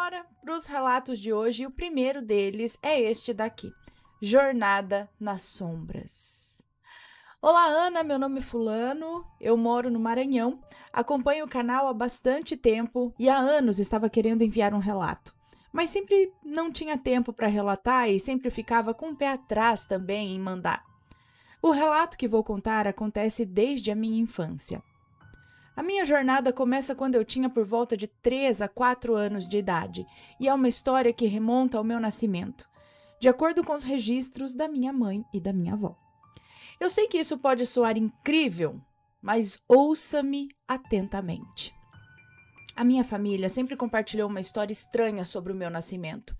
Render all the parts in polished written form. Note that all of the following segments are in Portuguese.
bora para os relatos de hoje e o primeiro deles é este daqui: Jornada nas Sombras. Olá, Ana, meu nome é Fulano, eu moro no Maranhão, acompanho o canal há bastante tempo e há anos estava querendo enviar um relato, mas sempre não tinha tempo para relatar e sempre ficava com o pé atrás também em mandar. O relato que vou contar acontece desde a minha infância. A minha jornada começa quando eu tinha por volta de 3 a 4 anos de idade e é uma história que remonta ao meu nascimento, de acordo com os registros da minha mãe e da minha avó. Eu sei que isso pode soar incrível, mas ouça-me atentamente. A minha família sempre compartilhou uma história estranha sobre o meu nascimento.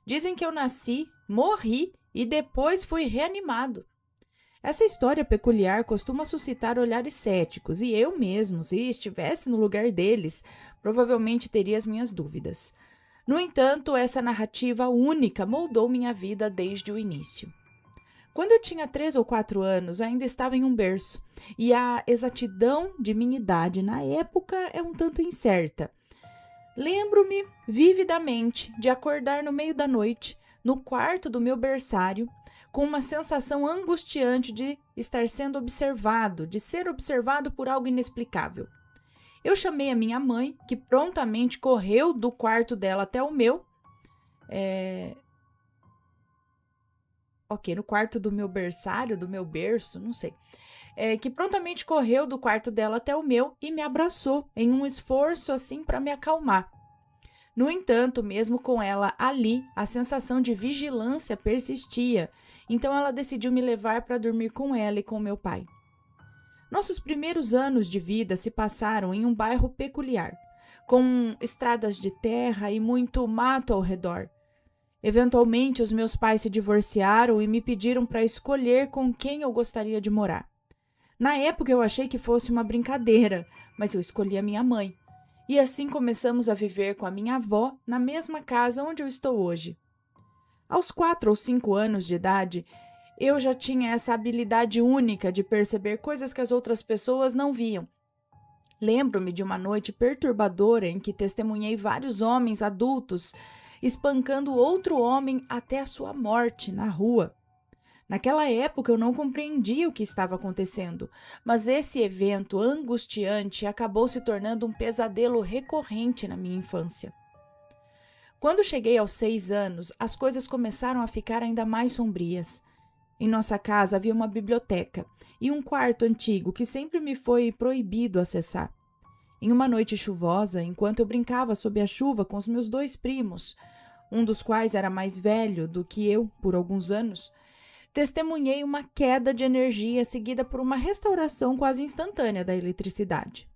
Dizem que eu nasci, morri e depois fui reanimado. Essa história peculiar costuma suscitar olhares céticos e eu mesmo, se estivesse no lugar deles, provavelmente teria as minhas dúvidas. No entanto, essa narrativa única moldou minha vida desde o início. Quando eu tinha 3 ou 4 anos, ainda estava em um berço, e a exatidão de minha idade na época é um tanto incerta. Lembro-me vividamente de acordar no meio da noite, no quarto do meu berçário, com uma sensação angustiante de estar sendo observado, de ser observado por algo inexplicável. Eu chamei a minha mãe, que prontamente correu do quarto dela até o meu. No quarto do meu berçário, do meu berço, não sei. Que prontamente correu do quarto dela até o meu e me abraçou em um esforço assim para me acalmar. No entanto, mesmo com ela ali, a sensação de vigilância persistia, então ela decidiu me levar para dormir com ela e com meu pai. Nossos primeiros anos de vida se passaram em um bairro peculiar, com estradas de terra e muito mato ao redor. Eventualmente, os meus pais se divorciaram e me pediram para escolher com quem eu gostaria de morar. Na época eu achei que fosse uma brincadeira, mas eu escolhi a minha mãe. E assim começamos a viver com a minha avó na mesma casa onde eu estou hoje. Aos 4 ou 5 anos de idade, eu já tinha essa habilidade única de perceber coisas que as outras pessoas não viam. Lembro-me de uma noite perturbadora em que testemunhei vários homens adultos espancando outro homem até a sua morte na rua. Naquela época eu não compreendia o que estava acontecendo, mas esse evento angustiante acabou se tornando um pesadelo recorrente na minha infância. Quando cheguei aos 6 anos, as coisas começaram a ficar ainda mais sombrias. Em nossa casa havia uma biblioteca e um quarto antigo que sempre me foi proibido acessar. Em uma noite chuvosa, enquanto eu brincava sob a chuva com os meus 2 primos, um dos quais era mais velho do que eu por alguns anos, testemunhei uma queda de energia seguida por uma restauração quase instantânea da eletricidade.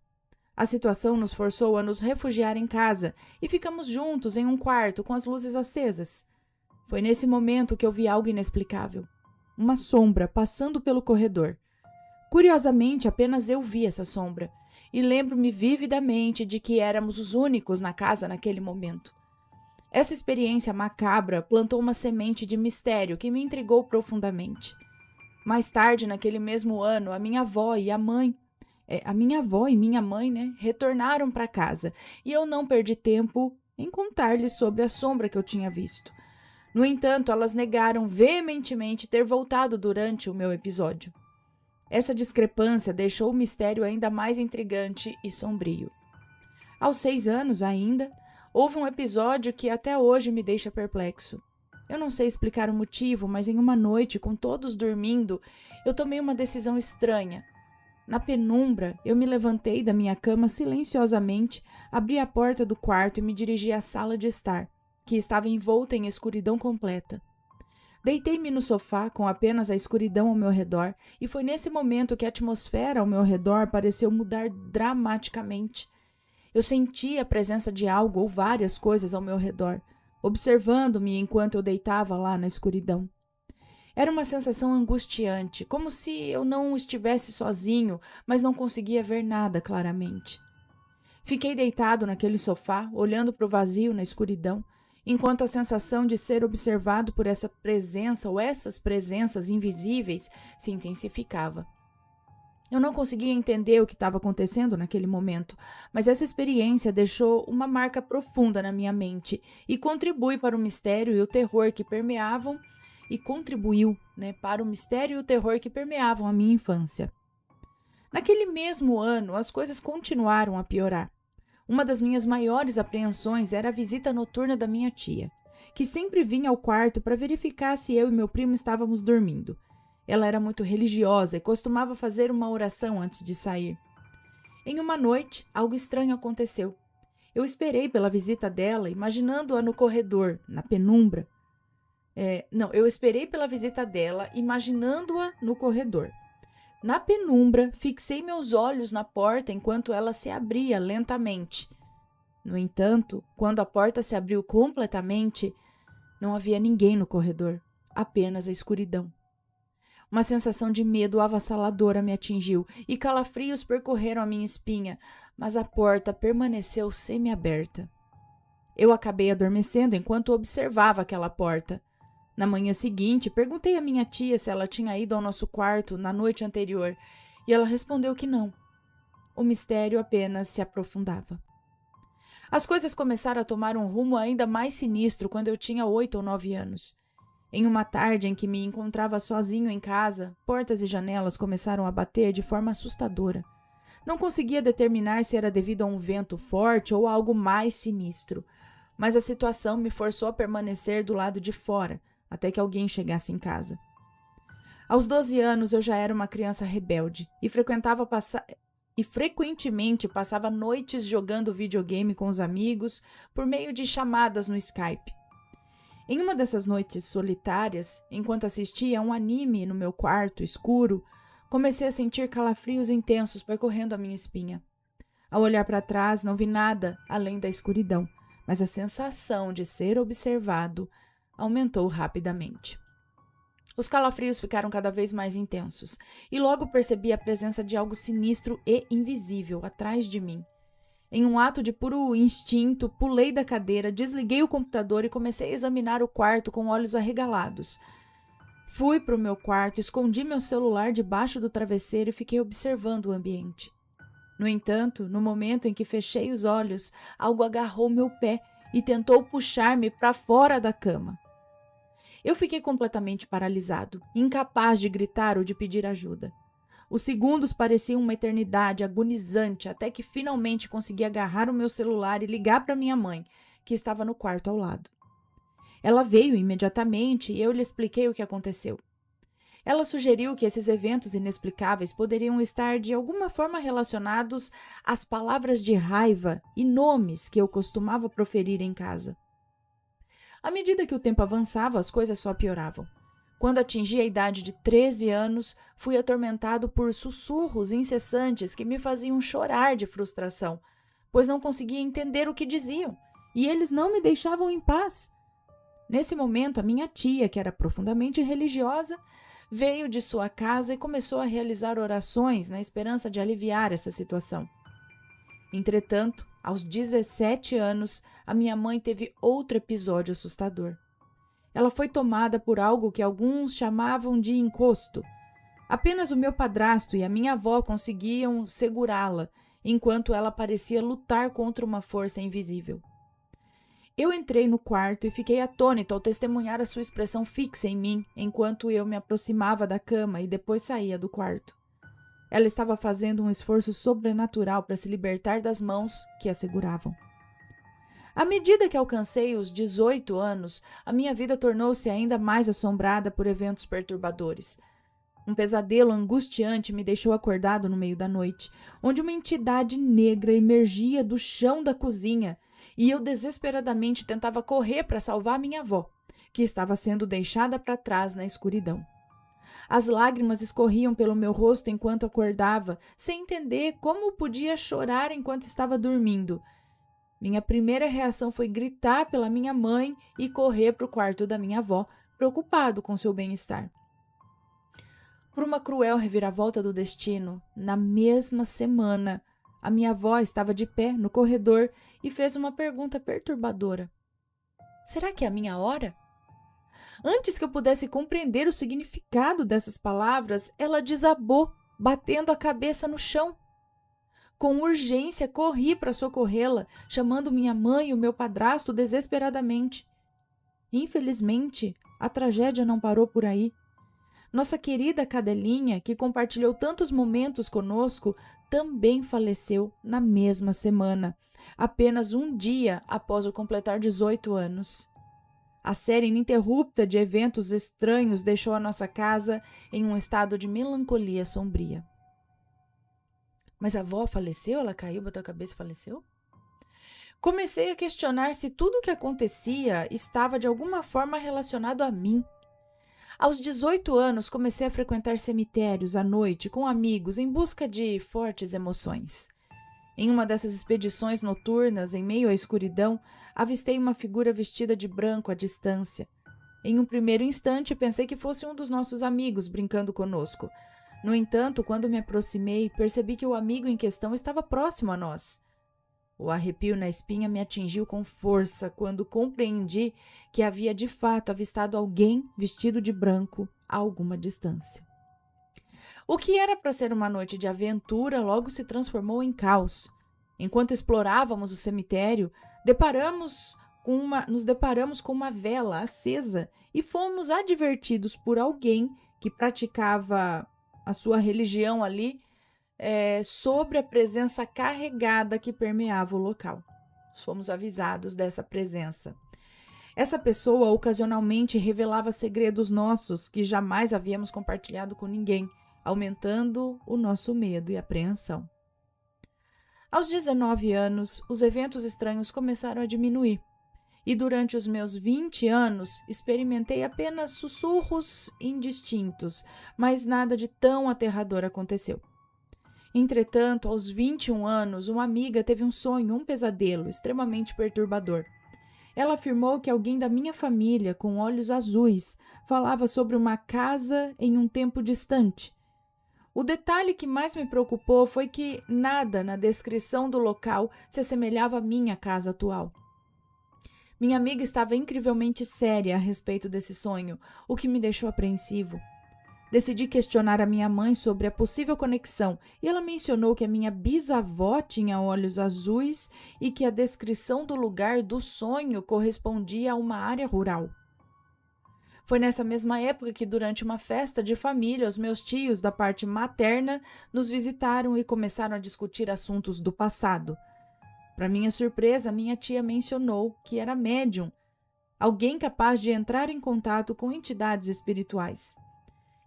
A situação nos forçou a nos refugiar em casa e ficamos juntos em um quarto com as luzes acesas. Foi nesse momento que eu vi algo inexplicável. Uma sombra passando pelo corredor. Curiosamente, apenas eu vi essa sombra e lembro-me vividamente de que éramos os únicos na casa naquele momento. Essa experiência macabra plantou uma semente de mistério que me intrigou profundamente. Mais tarde, naquele mesmo ano, a minha avó e minha mãe, retornaram para casa e eu não perdi tempo em contar-lhes sobre a sombra que eu tinha visto. No entanto, elas negaram veementemente ter voltado durante o meu episódio. Essa discrepância deixou o mistério ainda mais intrigante e sombrio. Aos 6 anos ainda, houve um episódio que até hoje me deixa perplexo. Eu não sei explicar o motivo, mas em uma noite, com todos dormindo, eu tomei uma decisão estranha. Na penumbra, eu me levantei da minha cama silenciosamente, abri a porta do quarto e me dirigi à sala de estar, que estava envolta em escuridão completa. Deitei-me no sofá com apenas a escuridão ao meu redor e foi nesse momento que a atmosfera ao meu redor pareceu mudar dramaticamente. Eu senti a presença de algo ou várias coisas ao meu redor, observando-me enquanto eu deitava lá na escuridão. Era uma sensação angustiante, como se eu não estivesse sozinho, mas não conseguia ver nada claramente. Fiquei deitado naquele sofá, olhando para o vazio na escuridão, enquanto a sensação de ser observado por essa presença ou essas presenças invisíveis se intensificava. Eu não conseguia entender o que estava acontecendo naquele momento, mas essa experiência deixou uma marca profunda na minha mente e contribui para o mistério e o terror que permeavam e contribuiu, né, para o mistério e o terror que permeavam a minha infância. Naquele mesmo ano, as coisas continuaram a piorar. Uma das minhas maiores apreensões era a visita noturna da minha tia, que sempre vinha ao quarto para verificar se eu e meu primo estávamos dormindo. Ela era muito religiosa e costumava fazer uma oração antes de sair. Em uma noite, algo estranho aconteceu. Eu esperei pela visita dela, imaginando-a no corredor, na penumbra. Eu esperei pela visita dela, imaginando-a no corredor. Na penumbra, fixei meus olhos na porta enquanto ela se abria lentamente. No entanto, quando a porta se abriu completamente, não havia ninguém no corredor, apenas a escuridão. Uma sensação de medo avassaladora me atingiu e calafrios percorreram a minha espinha, mas a porta permaneceu semiaberta. Eu acabei adormecendo enquanto observava aquela porta. Na manhã seguinte, perguntei à minha tia se ela tinha ido ao nosso quarto na noite anterior, e ela respondeu que não. O mistério apenas se aprofundava. As coisas começaram a tomar um rumo ainda mais sinistro quando eu tinha 8 ou 9 anos. Em uma tarde em que me encontrava sozinho em casa, portas e janelas começaram a bater de forma assustadora. Não conseguia determinar se era devido a um vento forte ou a algo mais sinistro, mas a situação me forçou a permanecer do lado de fora, até que alguém chegasse em casa. Aos 12 anos eu já era uma criança rebelde e frequentemente passava noites jogando videogame com os amigos por meio de chamadas no Skype. Em uma dessas noites solitárias, enquanto assistia a um anime no meu quarto escuro, comecei a sentir calafrios intensos percorrendo a minha espinha. Ao olhar para trás, não vi nada além da escuridão, mas a sensação de ser observado aumentou rapidamente. Os calafrios ficaram cada vez mais intensos, e logo percebi a presença de algo sinistro e invisível atrás de mim. Em um ato de puro instinto, pulei da cadeira, desliguei o computador e comecei a examinar o quarto com olhos arregalados. Fui para o meu quarto, escondi meu celular debaixo do travesseiro e fiquei observando o ambiente. No entanto, no momento em que fechei os olhos, algo agarrou meu pé e tentou puxar-me para fora da cama. Eu fiquei completamente paralisado, incapaz de gritar ou de pedir ajuda. Os segundos pareciam uma eternidade agonizante até que finalmente consegui agarrar o meu celular e ligar para minha mãe, que estava no quarto ao lado. Ela veio imediatamente e eu lhe expliquei o que aconteceu. Ela sugeriu que esses eventos inexplicáveis poderiam estar de alguma forma relacionados às palavras de raiva e nomes que eu costumava proferir em casa. À medida que o tempo avançava, as coisas só pioravam. Quando atingi a idade de 13 anos, fui atormentado por sussurros incessantes que me faziam chorar de frustração, pois não conseguia entender o que diziam, e eles não me deixavam em paz. Nesse momento, a minha tia, que era profundamente religiosa, veio de sua casa e começou a realizar orações na esperança de aliviar essa situação. Entretanto, aos 17 anos, a minha mãe teve outro episódio assustador. Ela foi tomada por algo que alguns chamavam de encosto. Apenas o meu padrasto e a minha avó conseguiam segurá-la, enquanto ela parecia lutar contra uma força invisível. Eu entrei no quarto e fiquei atônito ao testemunhar a sua expressão fixa em mim, enquanto eu me aproximava da cama e depois saía do quarto. Ela estava fazendo um esforço sobrenatural para se libertar das mãos que a seguravam. À medida que alcancei os 18 anos, a minha vida tornou-se ainda mais assombrada por eventos perturbadores. Um pesadelo angustiante me deixou acordado no meio da noite, onde uma entidade negra emergia do chão da cozinha e eu desesperadamente tentava correr para salvar minha avó, que estava sendo deixada para trás na escuridão. As lágrimas escorriam pelo meu rosto enquanto acordava, sem entender como podia chorar enquanto estava dormindo. Minha primeira reação foi gritar pela minha mãe e correr para o quarto da minha avó, preocupado com seu bem-estar. Por uma cruel reviravolta do destino, na mesma semana, a minha avó estava de pé no corredor e fez uma pergunta perturbadora. Será que é a minha hora? Antes que eu pudesse compreender o significado dessas palavras, ela desabou batendo a cabeça no chão. Com urgência, corri para socorrê-la, chamando minha mãe e o meu padrasto desesperadamente. Infelizmente, a tragédia não parou por aí. Nossa querida cadelinha, que compartilhou tantos momentos conosco, também faleceu na mesma semana, apenas um dia após o completar 18 anos. A série ininterrupta de eventos estranhos deixou a nossa casa em um estado de melancolia sombria. Mas a avó faleceu? Ela caiu, bateu a cabeça e faleceu? Comecei a questionar se tudo o que acontecia estava de alguma forma relacionado a mim. Aos 18 anos, comecei a frequentar cemitérios à noite com amigos em busca de fortes emoções. Em uma dessas expedições noturnas, em meio à escuridão, avistei uma figura vestida de branco à distância. Em um primeiro instante, pensei que fosse um dos nossos amigos brincando conosco. No entanto, quando me aproximei, percebi que o amigo em questão estava próximo a nós. O arrepio na espinha me atingiu com força quando compreendi que havia de fato avistado alguém vestido de branco a alguma distância. O que era para ser uma noite de aventura logo se transformou em caos. Enquanto explorávamos o cemitério, nos deparamos com uma vela acesa e fomos advertidos por alguém que praticava a sua religião ali sobre a presença carregada que permeava o local. Fomos avisados dessa presença. Essa pessoa ocasionalmente revelava segredos nossos que jamais havíamos compartilhado com ninguém, aumentando o nosso medo e apreensão. Aos 19 anos, os eventos estranhos começaram a diminuir. E durante os meus 20 anos, experimentei apenas sussurros indistintos, mas nada de tão aterrador aconteceu. Entretanto, aos 21 anos, uma amiga teve um sonho, um pesadelo extremamente perturbador. Ela afirmou que alguém da minha família, com olhos azuis, falava sobre uma casa em um tempo distante. O detalhe que mais me preocupou foi que nada na descrição do local se assemelhava à minha casa atual. Minha amiga estava incrivelmente séria a respeito desse sonho, o que me deixou apreensivo. Decidi questionar a minha mãe sobre a possível conexão e ela mencionou que a minha bisavó tinha olhos azuis e que a descrição do lugar do sonho correspondia a uma área rural. Foi nessa mesma época que, durante uma festa de família, os meus tios da parte materna nos visitaram e começaram a discutir assuntos do passado. Para minha surpresa, minha tia mencionou que era médium, alguém capaz de entrar em contato com entidades espirituais.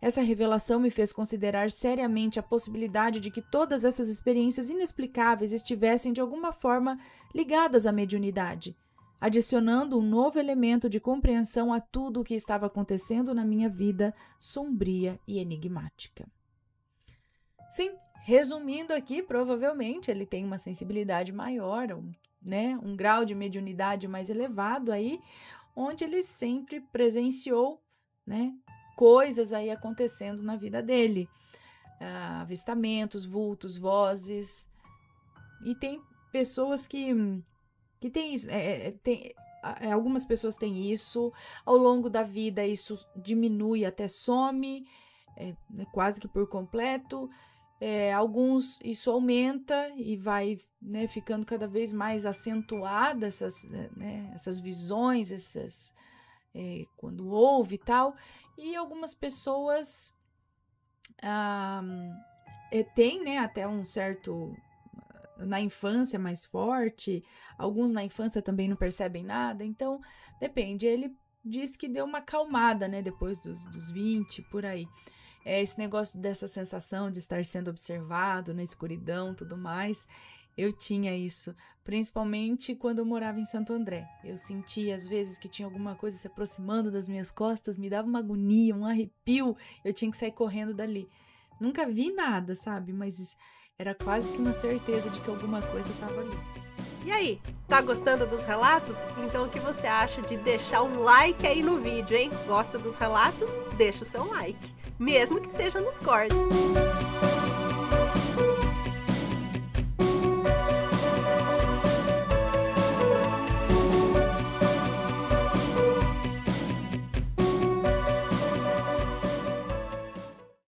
Essa revelação me fez considerar seriamente a possibilidade de que todas essas experiências inexplicáveis estivessem de alguma forma ligadas à mediunidade, adicionando um novo elemento de compreensão a tudo o que estava acontecendo na minha vida sombria e enigmática. Sim, resumindo aqui, provavelmente ele tem uma sensibilidade maior, um grau de mediunidade mais elevado aí, onde ele sempre presenciou, coisas aí acontecendo na vida dele, avistamentos, vultos, vozes, e tem pessoas que tem isso, algumas pessoas têm isso, ao longo da vida isso diminui até some, quase que por completo, alguns isso aumenta e vai ficando cada vez mais acentuada essas visões, quando ouve e tal. E algumas pessoas têm, até um certo, na infância mais forte, alguns na infância também não percebem nada, então depende. Ele diz que deu uma acalmada, depois dos 20, por aí. Esse negócio dessa sensação de estar sendo observado na escuridão, tudo mais, eu tinha isso, principalmente quando eu morava em Santo André. Eu sentia às vezes que tinha alguma coisa se aproximando das minhas costas, me dava uma agonia, um arrepio, eu tinha que sair correndo dali. Nunca vi nada, sabe? Mas era quase que uma certeza de que alguma coisa estava ali. E aí, tá gostando dos relatos? Então o que você acha de deixar um like aí no vídeo, hein? Gosta dos relatos? Deixa o seu like, mesmo que seja nos cortes.